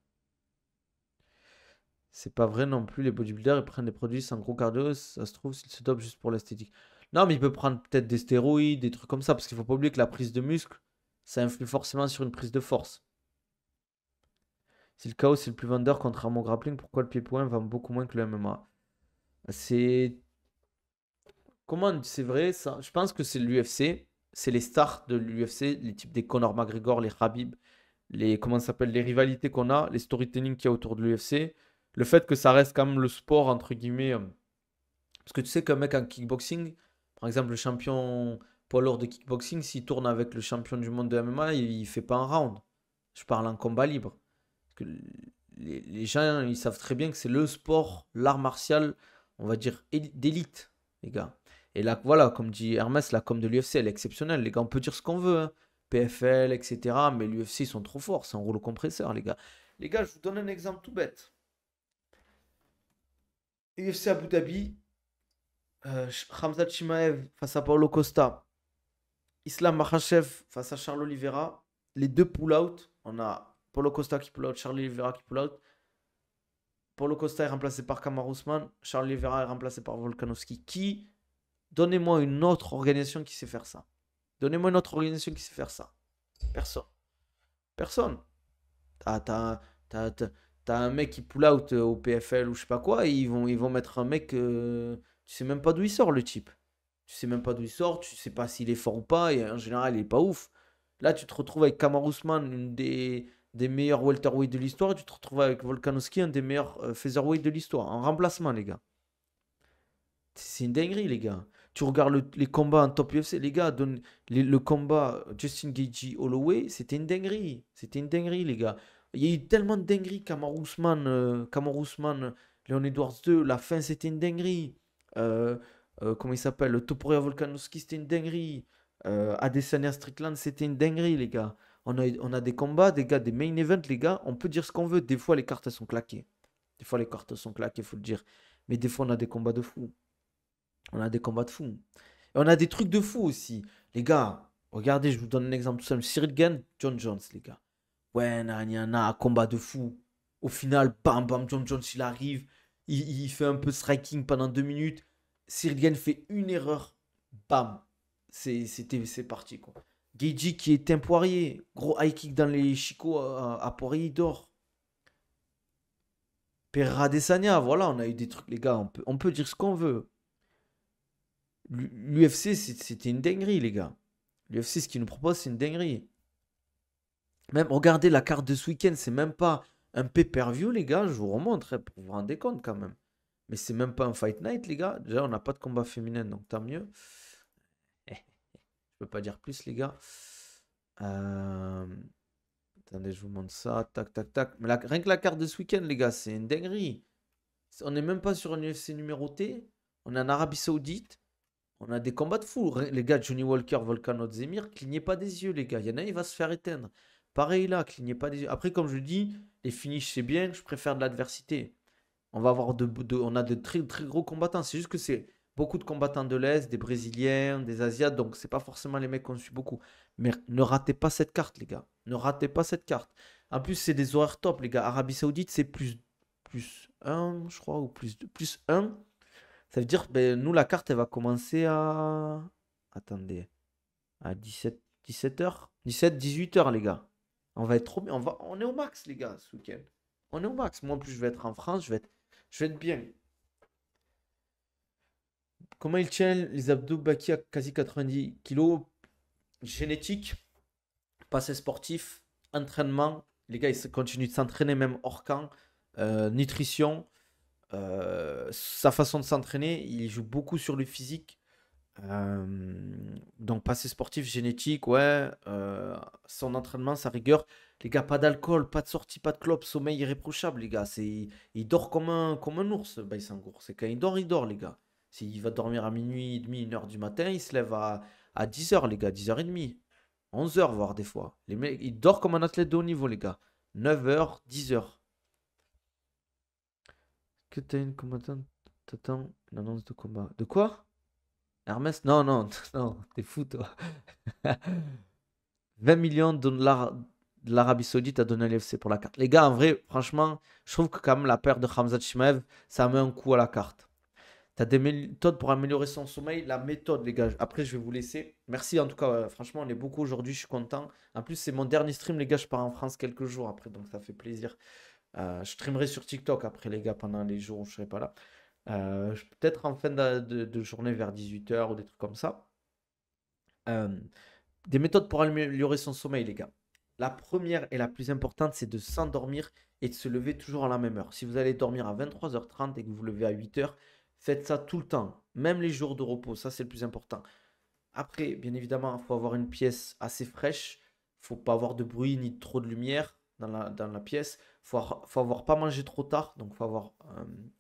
C'est pas vrai non plus, les bodybuilders, ils prennent des produits sans gros cardio, ça se trouve, s'ils se dopent juste pour l'esthétique. Non, mais il peut prendre peut-être des stéroïdes, des trucs comme ça, parce qu'il faut pas oublier que la prise de muscle, ça influe forcément sur une prise de force. Si le KO c'est le plus vendeur contrairement au grappling, pourquoi le pied-point vend beaucoup moins que le MMA? C'est. Comment c'est vrai ça? Je pense que c'est l'UFC, c'est les stars de l'UFC, les types des Conor McGregor, les Khabib, les comment ça s'appelle, les rivalités qu'on a, les storytelling qu'il y a autour de l'UFC, le fait que ça reste quand même le sport entre guillemets, parce que tu sais qu'un mec en kickboxing, par exemple le champion poids lourd de kickboxing, s'il tourne avec le champion du monde de MMA, il fait pas un round. Je parle en combat libre. Parce que les gens, ils savent très bien que c'est le sport, l'art martial, on va dire, d'élite, les gars. Et là, voilà, comme dit Hermès, la com de l'UFC, elle est exceptionnelle. Les gars, on peut dire ce qu'on veut, hein. PFL, etc. Mais l'UFC, ils sont trop forts. C'est un rouleau compresseur, les gars. Les gars, je vous donne un exemple tout bête. UFC Abu Dhabi, Khamzat Chimaev face à Paulo Costa, Islam Makhachev face à Charles Oliveira. Les deux pull-out. On a Paulo Costa qui pull-out, Charles Oliveira qui pull-out. Paulo Costa est remplacé par Kamaru Usman. Charles Oliveira est remplacé par Volkanovski. Donnez-moi une autre organisation qui sait faire ça. Donnez-moi une autre organisation qui sait faire ça. Personne. Personne. T'as un mec qui pull out au PFL ou je sais pas quoi, et ils vont mettre un mec, tu sais même pas d'où il sort le type. Tu sais même pas d'où il sort, tu sais pas s'il est fort ou pas, et en général il est pas ouf. Là tu te retrouves avec Kamaru Usman, une des meilleurs welterweight de l'histoire, et tu te retrouves avec Volkanovski, un des meilleurs featherweight de l'histoire, en remplacement les gars. C'est une dinguerie les gars. Tu regardes les combats en top UFC, les gars, le combat Justin Gaethje Holloway, c'était une dinguerie. C'était une dinguerie les gars. Il y a eu tellement de dingueries, Kamaru Usman, Leon Edwards 2, la fin c'était une dinguerie. Comment il s'appelle? Topuria Volkanovski, c'était une dinguerie. Adesanya Strickland, c'était une dinguerie les gars. On a des combats, des gars, des main events les gars, on peut dire ce qu'on veut. Des fois les cartes elles sont claquées. Des fois les cartes sont claquées, faut le dire. Mais des fois on a des combats de fou. On a des combats de fou. Et on a des trucs de fou aussi. Les gars, regardez, je vous donne un exemple tout simple. Cyril Gane, John Jones, les gars. Ouais, un combat de fou. Au final, bam, bam, John Jones, il arrive. Il fait un peu de striking pendant 2 minutes. Cyril Gane fait une erreur. Bam. C'est parti, quoi. Gaethje qui est un Poirier. Gros high kick dans les chicots à Poirier, il dort. Pereira Adesanya, voilà, on a eu des trucs, les gars. On peut dire ce qu'on veut. L'UFC, c'était une dinguerie, les gars. L'UFC, ce qu'il nous propose, c'est une dinguerie. Même, regardez la carte de ce week-end, c'est même pas un pay-per-view, les gars. Je vous remontre, hein, pour vous rendre compte quand même. Mais c'est même pas un fight night, les gars. Déjà, on n'a pas de combat féminin, donc tant mieux. Je peux pas dire plus, les gars. Euh, Attendez, je vous montre ça. Tac, tac, tac. Mais rien que la carte de ce week-end, les gars, c'est une dinguerie. On n'est même pas sur un UFC numéroté. On est en Arabie Saoudite. On a des combats de fou. Les gars, Johnny Walker, Volkan Ozdemir, clignez pas des yeux, les gars. Il y en a, il va se faire éteindre. Pareil là, clignez pas des yeux. Après, comme je dis, les finishes, c'est bien. Je préfère de l'adversité. On va avoir on a de très, très gros combattants. C'est juste que c'est beaucoup de combattants de l'Est, des Brésiliens, des Asiates. Donc, c'est pas forcément les mecs qu'on suit beaucoup. Mais ne ratez pas cette carte, les gars. Ne ratez pas cette carte. En plus, c'est des horaires top, les gars. Arabie Saoudite, c'est plus un, je crois, ou plus un. Ça veut dire, ben, nous, la carte, elle va commencer à. Attendez. À 17h. 18h, les gars. On va être trop bien. On est au max, les gars, ce week-end. On est au max. Moi, en plus, je vais être en France. Je vais être bien. Comment il tient les abdos Baki à quasi 90 kilos? Génétique, passé sportif, entraînement. Les gars, ils continuent de s'entraîner même hors camp. Nutrition. Sa façon de s'entraîner, il joue beaucoup sur le physique. Donc, passé sportif, génétique, ouais. Son entraînement, sa rigueur. Les gars, pas d'alcool, pas de sortie, pas de clope, sommeil irréprochable, les gars. Il dort comme un ours, Baïsangour. C'est quand il dort, les gars. S'il va dormir à minuit et demi, 1h du matin, il se lève à 10h, les gars, 10h30, 11h, voire des fois. Les mecs, il dort comme un athlète de haut niveau, les gars. 9h, 10h. Que t'as une combattante, t'attends une annonce de combat. De quoi? Hermès? Non, non, non, t'es fou, toi. 20 millions de dollars de l'Arabie Saoudite a donné à l'UFC pour la carte. Les gars, en vrai, franchement, je trouve que quand même la perte de Khamzat Chimaev, ça met un coup à la carte. T'as des méthodes pour améliorer son sommeil. La méthode, les gars. Après, je vais vous laisser. Merci en tout cas. Franchement, on est beaucoup aujourd'hui. Je suis content. En plus, c'est mon dernier stream, les gars. Je pars en France quelques jours après, donc ça fait plaisir. Je streamerai sur TikTok après, les gars, pendant les jours où je serai pas là. Peut-être en fin de journée vers 18h ou des trucs comme ça. Euh, des méthodes pour améliorer son sommeil, les gars. La première et la plus importante, c'est de s'endormir et de se lever toujours à la même heure. Si vous allez dormir à 23h30 et que vous vous levez à 8h, faites ça tout le temps, même les jours de repos. Ça, c'est le plus important. Après, bien évidemment, il faut avoir une pièce assez fraîche. Il ne faut pas avoir de bruit ni trop de lumière dans la pièce. Faut avoir pas mangé trop tard. Donc, il faut avoir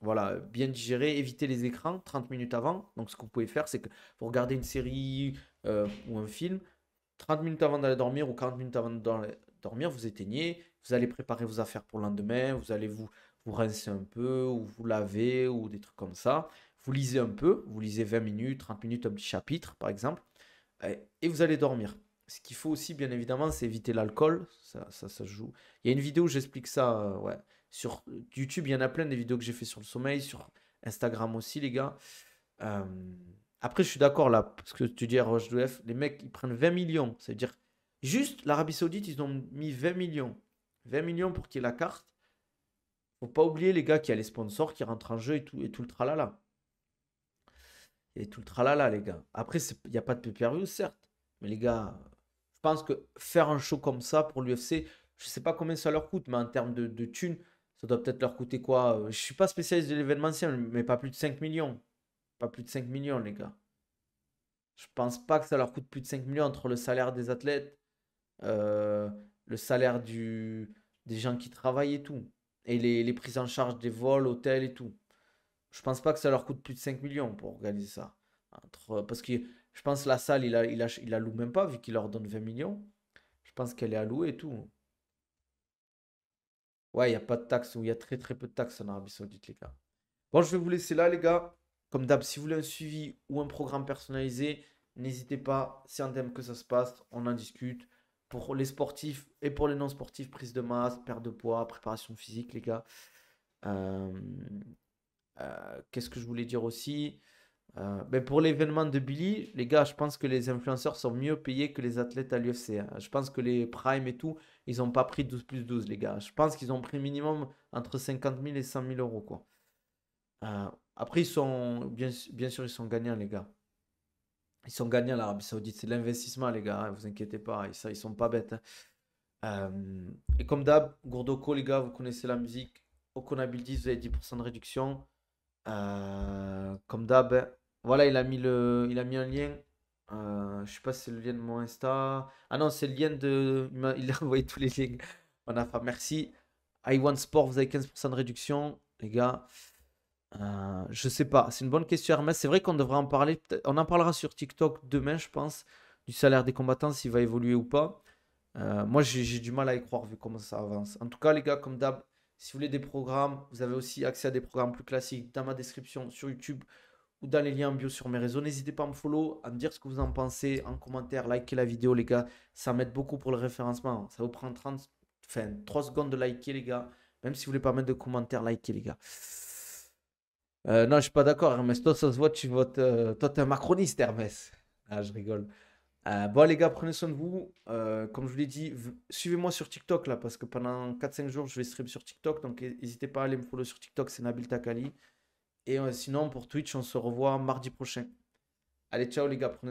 voilà, bien digéré. Éviter les écrans 30 minutes avant. Donc, ce que vous pouvez faire, c'est que vous regardez une série ou un film. 30 minutes avant d'aller dormir ou 40 minutes avant de dormir, vous éteignez, vous allez préparer vos affaires pour le lendemain, vous allez vous rincer un peu, ou vous laver, ou des trucs comme ça. Vous lisez un peu, vous lisez 20 minutes, 30 minutes, un petit chapitre, par exemple, et vous allez dormir. Ce qu'il faut aussi, bien évidemment, c'est éviter l'alcool. Ça se joue. Il y a une vidéo où j'explique ça. Ouais. Sur YouTube, il y en a plein des vidéos que j'ai fait sur le sommeil, sur Instagram aussi, les gars. Euh, Après, je suis d'accord là, parce que tu dis à ROH2F, les mecs, ils prennent 20 millions. Ça veut dire, juste l'Arabie Saoudite, ils ont mis 20 millions. 20 millions pour qu'il y ait la carte. Faut pas oublier, les gars, qu'il y a les sponsors qui rentrent en jeu et tout le tralala. Et tout le tralala, les gars. Après, il n'y a pas de pay-per-view, certes. Mais les gars, je pense que faire un show comme ça pour l'UFC, je sais pas combien ça leur coûte, mais en termes de thunes, ça doit peut-être leur coûter quoi? Je suis pas spécialiste de l'événementiel, mais pas plus de 5 millions. Pas plus de 5 millions, les gars. Je pense pas que ça leur coûte plus de 5 millions entre le salaire des athlètes, euh, le salaire des gens qui travaillent et tout. Et les prises en charge des vols, hôtels et tout. Je pense pas que ça leur coûte plus de 5 millions pour organiser ça. Parce que je pense que la salle, il la loue même pas, vu qu'il leur donne 20 millions. Je pense qu'elle est allouée et tout. Ouais, il n'y a pas de taxes, ou il y a très très peu de taxes en Arabie Saoudite, les gars. Bon, je vais vous laisser là, les gars. Comme d'hab, si vous voulez un suivi ou un programme personnalisé, n'hésitez pas. C'est un thème que ça se passe, on en discute. Pour les sportifs et pour les non-sportifs, prise de masse, perte de poids, préparation physique, les gars. Euh, Qu'est-ce que je voulais dire aussi? Ben pour l'événement de Billy, les gars, je pense que les influenceurs sont mieux payés que les athlètes à l'UFC, hein. Je pense que les Prime et tout, ils n'ont pas pris 12 plus 12, les gars. Je pense qu'ils ont pris minimum entre 50 000 et 100 000 euros, quoi. Après, bien sûr, ils sont gagnants, les gars. Ils sont gagnants, l'Arabie Saoudite. C'est de l'investissement, les gars, hein, vous inquiétez pas. Et ça, ils sont pas bêtes, hein. Et comme d'hab, Gourdoko, les gars, vous connaissez la musique. Okonabil 10, vous avez 10% de réduction. Comme d'hab, hein. Voilà, il a mis un lien. Je sais pas si c'est le lien de mon Insta. Ah non, c'est le lien de. Il a envoyé tous les liens. On a fait merci. I1 Sport, vous avez 15% de réduction, les gars. Je sais pas, c'est une bonne question, Hermès. C'est vrai qu'on devrait en parler. On en parlera sur TikTok demain, je pense, du salaire des combattants, s'il va évoluer ou pas. Moi, j'ai du mal à y croire vu comment ça avance. En tout cas, les gars, comme d'hab, si vous voulez des programmes, vous avez aussi accès à des programmes plus classiques dans ma description sur YouTube ou dans les liens en bio sur mes réseaux. N'hésitez pas à me follow, à me dire ce que vous en pensez en commentaire, likez la vidéo, les gars. Ça m'aide beaucoup pour le référencement. Ça vous prend 3 secondes de liker, les gars. Même si vous voulez pas mettre de commentaires, likez, les gars. Non, je suis pas d'accord, Hermès. Toi, ça se voit, tu votes. Toi, t'es un macroniste, Hermès. Ah, je rigole. Bon, les gars, prenez soin de vous. Comme je vous l'ai dit, suivez-moi sur TikTok là, parce que pendant 4-5 jours, je vais stream sur TikTok. Donc, n'hésitez pas à aller me follow sur TikTok, c'est Nabil Takali. Et sinon, pour Twitch, on se revoit mardi prochain. Allez, ciao les gars, prenez